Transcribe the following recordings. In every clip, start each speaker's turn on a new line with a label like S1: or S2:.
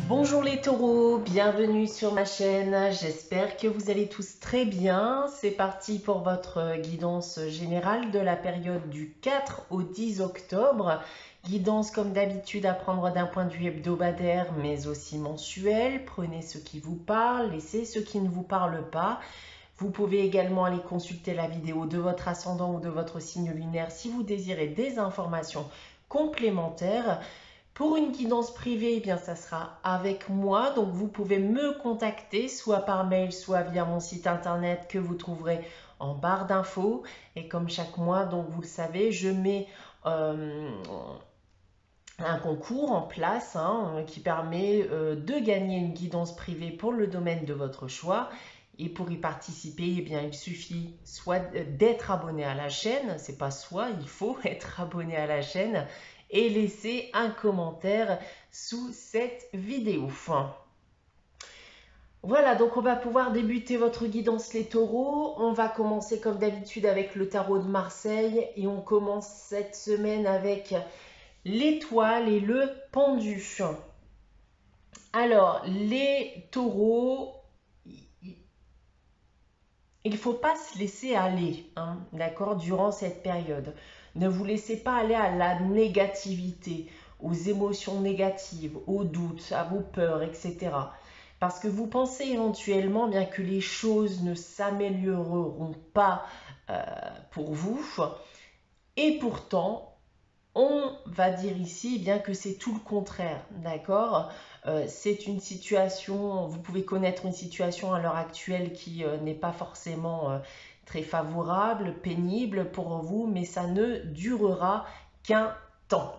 S1: Bonjour les taureaux, bienvenue sur ma chaîne, j'espère que vous allez tous très bien. C'est parti pour votre guidance générale de la période du 4 au 10 octobre. Guidance comme d'habitude à prendre d'un point de vue hebdomadaire mais aussi mensuel. Prenez ce qui vous parle, laissez ce qui ne vous parle pas. Vous pouvez également aller consulter la vidéo de votre ascendant ou de votre signe lunaire si vous désirez des informations complémentaires. Pour une guidance privée, eh bien, ça sera avec moi. Donc, vous pouvez me contacter soit par mail, soit via mon site internet que vous trouverez en barre d'infos. Et comme chaque mois, donc vous le savez, je mets un concours en place qui permet de gagner une guidance privée pour le domaine de votre choix. Et pour y participer, eh bien, il suffit soit d'être abonné à la chaîne, c'est pas soit, il faut être abonné à la chaîne et laisser un commentaire sous cette vidéo. Voilà, donc on va pouvoir débuter votre guidance les taureaux. On va commencer comme d'habitude avec le tarot de Marseille et on commence cette semaine avec l'étoile et le pendu. Alors, les taureaux, il ne faut pas se laisser aller, d'accord, durant cette période. Ne vous laissez pas aller à la négativité, aux émotions négatives, aux doutes, à vos peurs, etc. Parce que vous pensez éventuellement bien que les choses ne s'amélioreront pas pour vous. Et pourtant, on va dire ici bien que c'est tout le contraire, d'accord? C'est une situation, vous pouvez connaître une situation à l'heure actuelle qui n'est pas forcément très favorable, pénible pour vous, mais ça ne durera qu'un temps.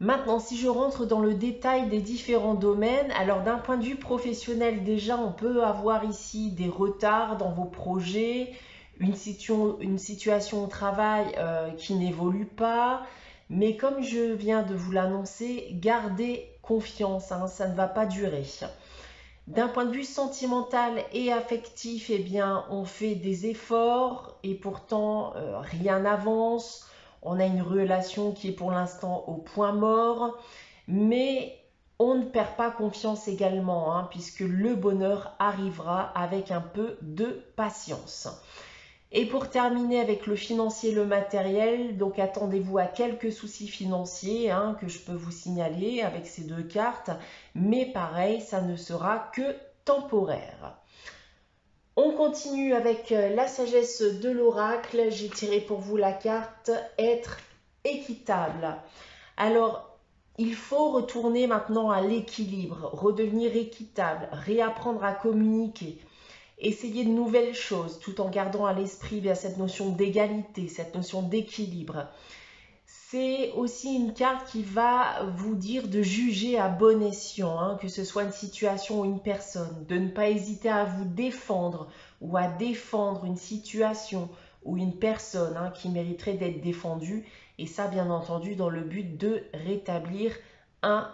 S1: Maintenant, si je rentre dans le détail des différents domaines, alors d'un point de vue professionnel, déjà, on peut avoir ici des retards dans vos projets, une situation au travail qui n'évolue pas, mais comme je viens de vous l'annoncer, gardez confiance, ça ne va pas durer. D'un point de vue sentimental et affectif, eh bien, on fait des efforts et pourtant rien n'avance. On a une relation qui est pour l'instant au point mort, mais on ne perd pas confiance également, puisque le bonheur arrivera avec un peu de patience. Et pour terminer avec le financier et le matériel, donc attendez-vous à quelques soucis financiers que je peux vous signaler avec ces deux cartes, mais pareil, ça ne sera que temporaire. On continue avec la sagesse de l'oracle. J'ai tiré pour vous la carte être équitable. Alors, il faut retourner maintenant à l'équilibre, redevenir équitable, réapprendre à communiquer. Essayer de nouvelles choses tout en gardant à l'esprit cette notion d'égalité, cette notion d'équilibre. C'est aussi une carte qui va vous dire de juger à bon escient, que ce soit une situation ou une personne, de ne pas hésiter à vous défendre ou à défendre une situation ou une personne qui mériterait d'être défendue. Et ça, bien entendu, dans le but de rétablir un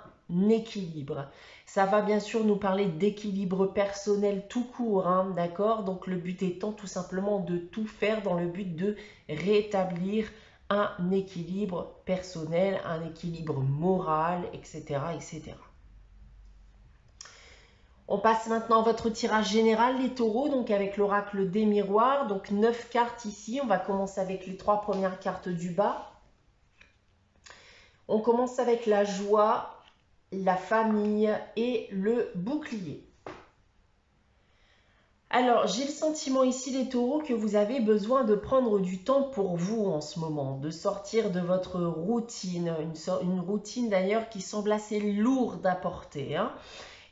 S1: équilibre. Ça va bien sûr nous parler d'équilibre personnel tout court, d'accord? Donc le but étant tout simplement de tout faire dans le but de rétablir un équilibre personnel, un équilibre moral, etc., etc. On passe maintenant à votre tirage général, les taureaux, donc avec l'oracle des miroirs. Donc 9 cartes ici. On va commencer avec les 3 premières cartes du bas. On commence avec la joie, la famille et le bouclier. Alors, j'ai le sentiment ici, les taureaux, que vous avez besoin de prendre du temps pour vous en ce moment, de sortir de votre routine, une routine d'ailleurs qui semble assez lourde à porter.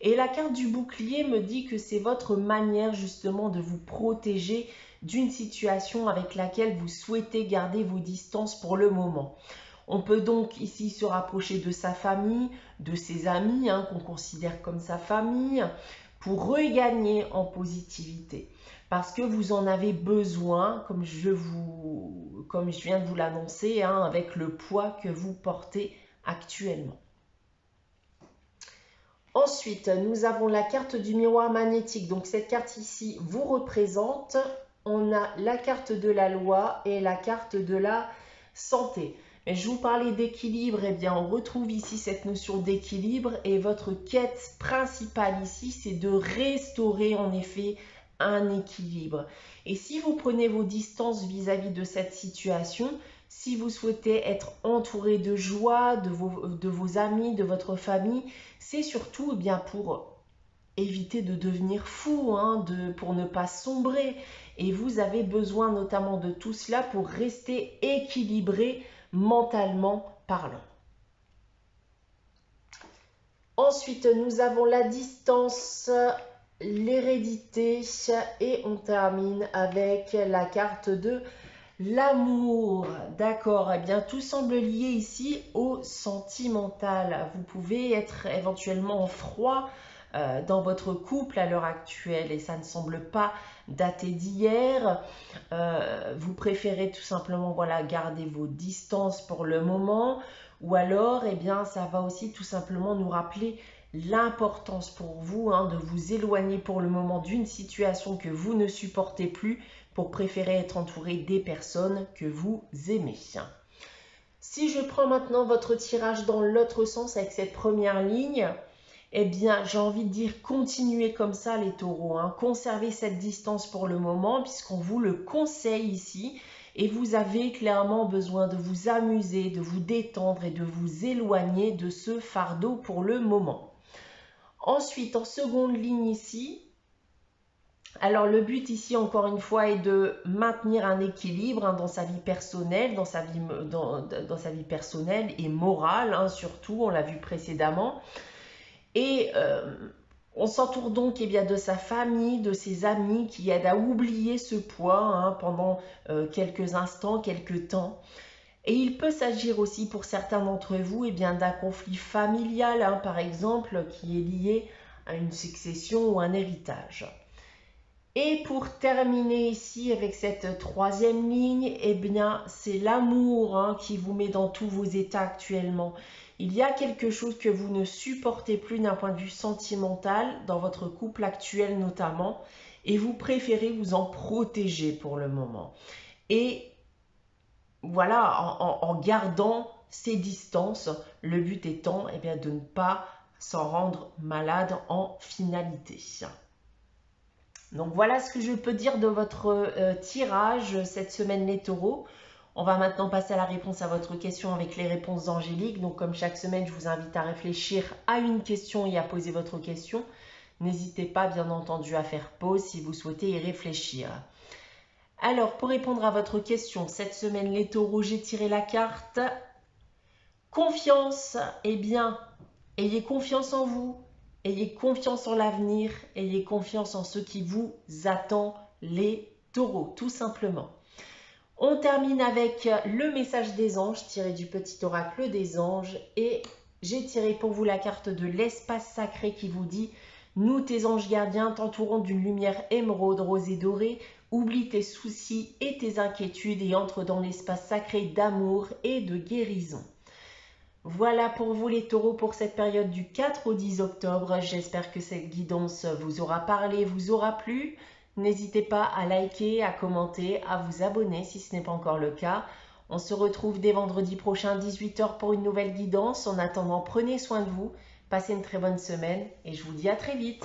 S1: Et la carte du bouclier me dit que c'est votre manière justement de vous protéger d'une situation avec laquelle vous souhaitez garder vos distances pour le moment. On peut donc ici se rapprocher de sa famille, de ses amis, qu'on considère comme sa famille, pour regagner en positivité. Parce que vous en avez besoin, comme je viens de vous l'annoncer, avec le poids que vous portez actuellement. Ensuite, nous avons la carte du miroir magnétique. Donc cette carte ici vous représente. On a la carte de la loi et la carte de la santé. Mais je vous parlais d'équilibre, eh bien on retrouve ici cette notion d'équilibre et votre quête principale ici, c'est de restaurer en effet un équilibre. Et si vous prenez vos distances vis-à-vis de cette situation, si vous souhaitez être entouré de joie, de vos amis, de votre famille, c'est surtout bien pour éviter de devenir fou, pour ne pas sombrer. Et vous avez besoin notamment de tout cela pour rester équilibré mentalement parlant. Ensuite, nous avons la distance, l'hérédité et on termine avec la carte de l'amour. D'accord, eh bien tout semble lié ici au sentimental. Vous pouvez être éventuellement froid dans votre couple à l'heure actuelle et ça ne semble pas dater d'hier. Vous préférez tout simplement garder vos distances pour le moment, ou alors eh bien ça va aussi tout simplement nous rappeler l'importance pour vous de vous éloigner pour le moment d'une situation que vous ne supportez plus pour préférer être entouré des personnes que vous aimez. Si je prends maintenant votre tirage dans l'autre sens avec cette première ligne, eh bien, j'ai envie de dire continuez comme ça les taureaux. Conservez cette distance pour le moment puisqu'on vous le conseille ici. Et vous avez clairement besoin de vous amuser, de vous détendre et de vous éloigner de ce fardeau pour le moment. Ensuite, en seconde ligne ici, alors le but ici encore une fois est de maintenir un équilibre dans sa vie personnelle, dans sa vie personnelle et morale surtout, on l'a vu précédemment. Et on s'entoure donc de sa famille, de ses amis qui aident à oublier ce poids pendant quelques instants, quelques temps. Et il peut s'agir aussi pour certains d'entre vous d'un conflit familial, par exemple, qui est lié à une succession ou un héritage. Et pour terminer ici avec cette troisième ligne, c'est l'amour qui vous met dans tous vos états actuellement. Il y a quelque chose que vous ne supportez plus d'un point de vue sentimental, dans votre couple actuel notamment, et vous préférez vous en protéger pour le moment. Et voilà, en gardant ces distances, le but étant de ne pas s'en rendre malade en finalité. Donc voilà ce que je peux dire de votre tirage cette semaine les taureaux. On va maintenant passer à la réponse à votre question avec les réponses angéliques. Donc comme chaque semaine, je vous invite à réfléchir à une question et à poser votre question. N'hésitez pas bien entendu à faire pause si vous souhaitez y réfléchir. Alors pour répondre à votre question, cette semaine les taureaux, j'ai tiré la carte confiance. Ayez confiance en vous. Ayez confiance en l'avenir, ayez confiance en ce qui vous attend, les taureaux, tout simplement. On termine avec le message des anges, tiré du petit oracle des anges. Et j'ai tiré pour vous la carte de l'espace sacré qui vous dit « Nous, tes anges gardiens, t'entourons d'une lumière émeraude, rose et dorée. Oublie tes soucis et tes inquiétudes et entre dans l'espace sacré d'amour et de guérison. » Voilà pour vous les taureaux pour cette période du 4 au 10 octobre. J'espère que cette guidance vous aura parlé, vous aura plu. N'hésitez pas à liker, à commenter, à vous abonner si ce n'est pas encore le cas. On se retrouve dès vendredi prochain 18 h pour une nouvelle guidance. En attendant, prenez soin de vous, passez une très bonne semaine et je vous dis à très vite.